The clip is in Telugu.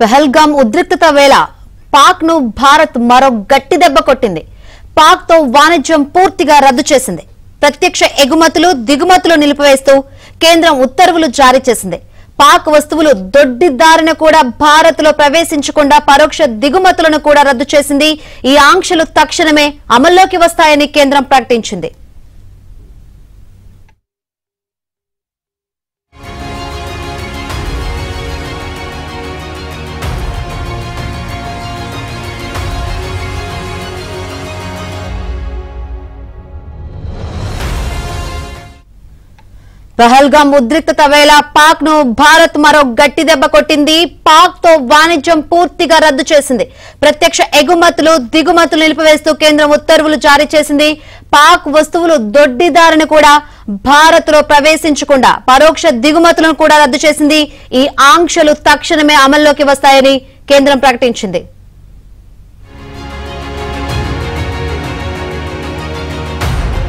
పహల్గామ్ ఉద్రిక్తత వేళ పాక్ ను భారత్ మరో గట్టి దెబ్బ కొట్టింది. పాక్ తో వాణిజ్యం పూర్తిగా రద్దు చేసింది. ప్రత్యక్ష ఎగుమతులు దిగుమతులు నిలిపివేస్తూ కేంద్రం ఉత్తర్వులు జారీ చేసింది. పాక్ వస్తువులు దొడ్డిదారిన కూడా భారత్ లో ప్రవేశించకుండా పరోక్ష దిగుమతులను కూడా రద్దు చేసింది. ఈ ఆంక్షలు తక్షణమే అమల్లోకి వస్తాయని కేంద్రం ప్రకటించింది. పహల్గామ్ ఉద్రిక్తత వేళ పాక్ ను భారత్ మరో గట్టి దెబ్బ కొట్టింది. పాక్ తో వాణిజ్యం పూర్తిగా రద్దు చేసింది. ప్రత్యక్ష ఎగుమతులు దిగుమతులు నిలిపివేస్తూ కేంద్రం ఉత్తర్వులు జారీ చేసింది. పాక్ వస్తువులు దొడ్డిదారిని కూడా భారత్ లో ప్రవేశించకుండా పరోక్ష దిగుమతులను కూడా రద్దు చేసింది. ఈ ఆంక్షలు తక్షణమే అమల్లోకి వస్తాయని కేంద్రం ప్రకటించింది.